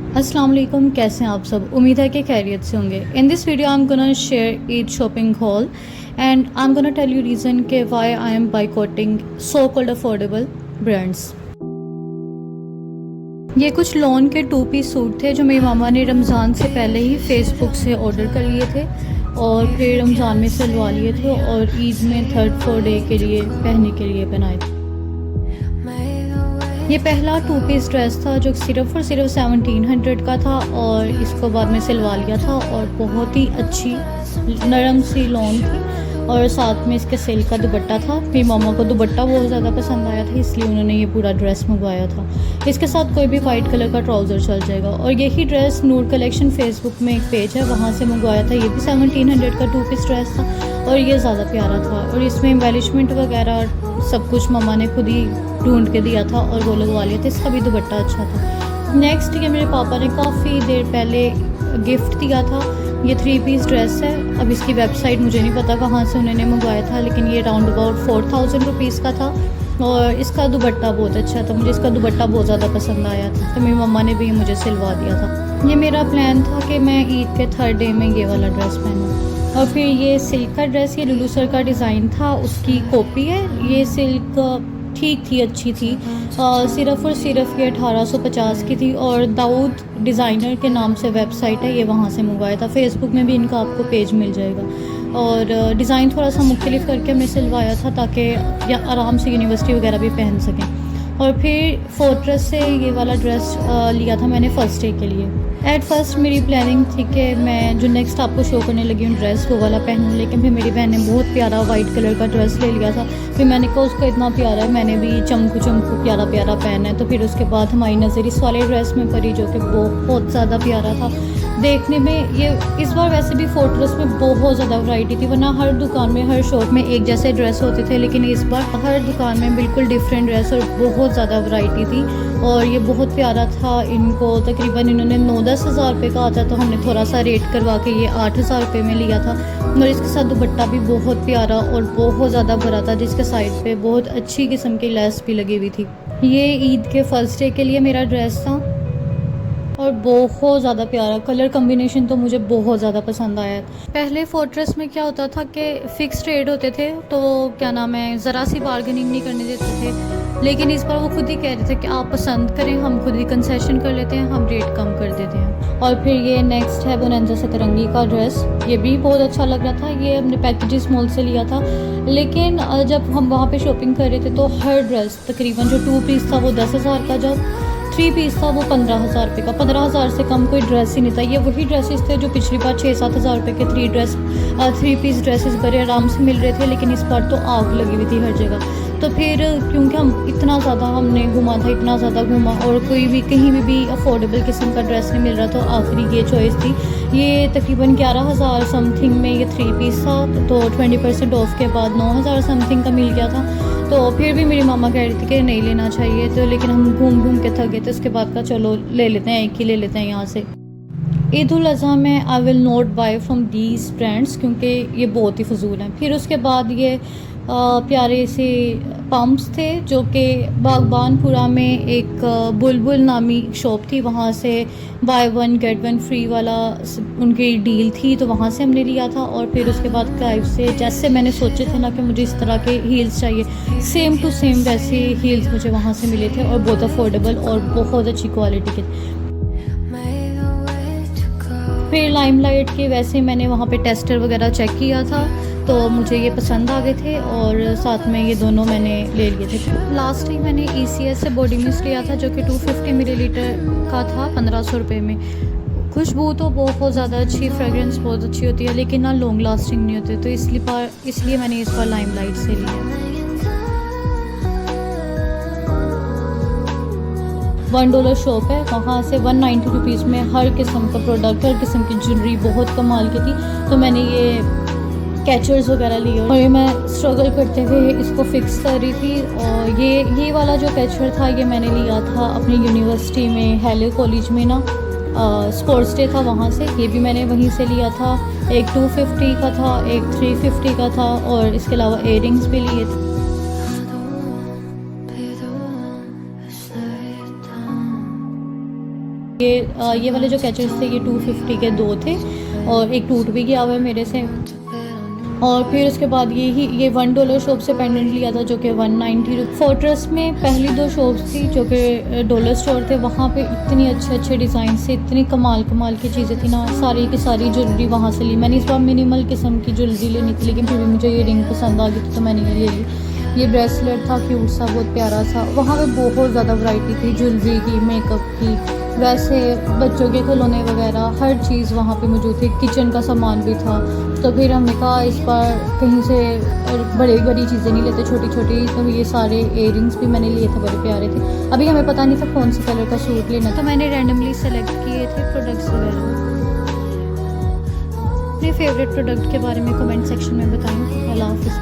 अस्सलाम वालेकुम, कैसे हैं आप सब। उम्मीद है कि खैरियत से होंगे। In this video I am gonna share Eid shopping haul and I am gonna tell you reason के why I am boycotting so called affordable brands. ये कुछ लॉन के 2 पीस सूट थे जो मेरी मामा ने रमज़ान से पहले ही फेसबुक से ऑर्डर कर लिए थे और फिर रमज़ान में सिलवा लिए थे और ईद में 3rd-4th डे के लिए पहनने के लिए बनाए थे। ये पहला 2 पीस ड्रेस था जो सिर्फ और सिर्फ 1700 का था और इसको बाद में सिलवा लिया था और बहुत ही अच्छी नरम सी लॉन थी और साथ में इसके सिल्क का दुपट्टा था। मेरी मामा को दुपट्टा बहुत ज़्यादा पसंद आया था इसलिए उन्होंने ये पूरा ड्रेस मंगवाया था। इसके साथ कोई भी वाइट कलर का ट्राउज़र चल जाएगा। और यही ड्रेस नूर कलेक्शन फेसबुक में एक पेज है, वहाँ से मंगवाया था। ये भी 1700 का 2 पीस ड्रेस था और ये ज़्यादा प्यारा था और इसमें एम्बेलिशमेंट वगैरह सब कुछ मम्मा ने खुद ही ढूंढ के दिया था और वो लगवा लिया था। इसका भी दुपट्टा अच्छा था। नेक्स्ट ये मेरे पापा ने काफ़ी देर पहले गिफ्ट दिया था। ये 3 पीस ड्रेस है। अब इसकी वेबसाइट मुझे नहीं पता कहाँ से उन्होंने मंगवाया था, लेकिन ये राउंड अबाउट 4000 रुपीज़ का था और इसका दुपट्टा बहुत अच्छा था। मुझे इसका दुपट्टा बहुत ज़्यादा पसंद आया था तो मेरी मम्मा ने भी मुझे सिलवा दिया था। ये मेरा प्लान था कि मैं ईद के 3rd डे में ये वाला ड्रेस पहनूँ। और फिर ये सिल्क का ड्रेस, ये लुलू सर का डिज़ाइन था, उसकी कॉपी है। ये सिल्क ठीक थी, अच्छी थी। सिर्फ और सिर्फ ये 1850 की थी और दाऊद डिज़ाइनर के नाम से वेबसाइट है, ये वहाँ से मंगवाया था। फेसबुक में भी इनका आपको पेज मिल जाएगा और डिज़ाइन थोड़ा सा मुख्तलिफ करके हमने सिलवाया था ताकि या आराम से यूनिवर्सिटी वगैरह भी पहन सकें। और फिर फोर्ट्रेस से ये वाला ड्रेस लिया था मैंने 1st डे के लिए। एट फर्स्ट मेरी प्लानिंग थी कि मैं जो नेक्स्ट आपको शो करने लगी हूँ ड्रेस वो वाला पहनूँ, लेकिन फिर मेरी बहन ने बहुत प्यारा वाइट कलर का ड्रेस ले लिया था। फिर मैंने कहा उसको इतना प्यारा है, मैंने भी चमकू चमकू प्यारा प्यारा पहना है। तो फिर उसके बाद हमारी नज़र इस वाले ड्रेस में पड़ी जो कि बहुत ज़्यादा प्यारा था देखने में। ये इस बार वैसे भी फोर्ट्रेस में बहुत ज़्यादा वैरायटी थी, वरना हर दुकान में हर शॉप में एक जैसे ड्रेस होते थे, लेकिन इस बार हर दुकान में बिल्कुल डिफरेंट ड्रेस और बहुत ज़्यादा वैरायटी थी और ये बहुत प्यारा था। इनको तकरीबन इन्होंने 9-10 हज़ार रुपये का आता, तो हमने थोड़ा सा रेट करवा के ये 8,000 रुपये में लिया था। और इसके साथ दुपट्टा भी बहुत प्यारा और बहुत ज़्यादा भरा था, जिसके साइड पे बहुत अच्छी किस्म की लेस भी लगी हुई थी। ये ईद के 1st डे के लिए मेरा ड्रेस था और बहुत ज़्यादा प्यारा कलर कम्बिनेशन तो मुझे बहुत ज़्यादा पसंद आया। पहले फोर्ट्रेस में क्या होता था कि फ़िक्स रेट होते थे, तो क्या नाम है, ज़रा सी बार्गेनिंग नहीं करने देते थे। लेकिन इस बार वो खुद ही कह रहे थे कि आप पसंद करें, हम खुद ही कंसेशन कर लेते हैं, हम रेट कम कर देते हैं। और फिर ये नेक्स्ट है बोनांजा सतरंगी का ड्रेस। ये भी बहुत अच्छा लग रहा था। ये हमने पैकेजेस मॉल से लिया था, लेकिन जब हम वहाँ पे शॉपिंग कर रहे थे तो हर ड्रेस तकरीबन जो 2 पीस था वो 10,000 का, जब 3 पीस था वो 15,000 रुपये का। 15,000 से कम कोई ड्रेस ही नहीं था। ये वही ड्रेसेस थे जो पिछली बार 6-7 हज़ार रुपये के 3 पीस ड्रेसेस बड़े आराम से मिल रहे थे, लेकिन इस बार तो आग लगी हुई थी हर जगह। तो फिर क्योंकि हम इतना ज़्यादा हमने घूमा था, इतना ज़्यादा घूमा और कोई भी कहीं भी अफोर्डेबल किस्म का ड्रेस नहीं मिल रहा, तो आखिरी ये चॉइस थी। ये तकरीबन 11,000 समथिंग में ये 3 पीस था, तो 20% ऑफ के बाद 9,000 समथिंग का मिल गया था। तो फिर भी मेरी मामा कह रही थी कि नहीं लेना चाहिए, तो लेकिन हम घूम घूम के थक गए थे। उसके बाद का चलो ले लेते हैं, एक ही ले लेते हैं यहाँ से। ईद उल अज़हा में I will not buy from these brands क्योंकि ये बहुत ही फजूल हैं। फिर उसके बाद ये प्यारे से पम्प्स थे जो कि बागबानपुरा में एक बुलबुल नामी शॉप थी, वहाँ से बाय 1 गेट 1 फ्री वाला उनकी डील थी, तो वहाँ से हमने लिया था। और फिर उसके बाद क्लाइव से जैसे मैंने सोचे थे ना कि मुझे इस तरह के हील्स चाहिए, सेम टू सेम वैसे हील्स मुझे वहाँ से मिले थे और बहुत अफोर्डेबल और बहुत अच्छी क्वालिटी के। फिर लाइमलाइट के वैसे मैंने वहाँ पे टेस्टर वगैरह चेक किया था, तो मुझे ये पसंद आ गए थे और साथ में ये दोनों मैंने ले लिए थे। लास्ट टाइम मैंने ECS से बॉडी मिस्ट लिया था जो कि 250 मिलीलीटर का था 1500 रुपये में। खुशबू तो बहुत ज़्यादा अच्छी, फ्रेगरेंस बहुत अच्छी होती है, लेकिन ना लॉन्ग लास्टिंग नहीं होती, तो इसलिए मैंने इस बार लाइमलाइट से लिया। $1 शॉप है, वहाँ से 190 रुपीज़ में हर किस्म का प्रोडक्ट, हर किस्म की ज्वेलरी बहुत कमाल की थी। तो मैंने ये कैचर्स वगैरह लिए और ये मैं स्ट्रगल करते हुए इसको फिक्स कर रही थी। और ये वाला जो कैचर था ये मैंने लिया था अपनी यूनिवर्सिटी में, हेले कॉलेज में ना स्पोर्ट्स डे था, वहाँ से। ये भी मैंने वहीं से लिया था। एक 250 का था, एक 350 का था और इसके अलावा इयररिंग्स भी लिए थे। ये वाले जो कैचेस थे ये 250 के 2 थे और एक टूट भी गया हुआ है मेरे से। और फिर उसके बाद ये $1 शॉप से पेंडेंट लिया था जो कि 190। फोर्ट्रेस में पहली 2 शॉप्स थी जो कि डॉलर स्टोर थे, वहाँ पे इतनी अच्छे डिज़ाइन से इतनी कमाल की चीज़ें थी ना, सारी की सारी ज्वेलरी वहाँ से ली। मैंने इस बार मिनिमल किस्म की ज्वेलरी लेनी थी लेकिन फिर भी मुझे ये रिंग पसंद आ गई थी तो मैंने ये ले ली। ये ब्रेसलेट था क्यूट सा, बहुत प्यारा सा। वहाँ पे बहुत ज़्यादा वैरायटी थी ज्वेलरी की, मेकअप की, वैसे बच्चों के खिलौने वगैरह हर चीज़ वहाँ पे मौजूद थी। किचन का सामान भी था। तो फिर हमने कहा इस बार कहीं से बड़ी चीज़ें नहीं लेते, छोटी। तो ये सारे इयररिंग्स भी मैंने लिए थे, बड़े प्यारे थे। अभी हमें पता नहीं था कौन से कलर का सूट लेना, तो मैंने रैंडमली सेलेक्ट किए थे प्रोडक्ट्स वगैरह। अपने फेवरेट प्रोडक्ट के बारे में कमेंट सेक्शन में बताएं। अल्लाह हाफ़िज़।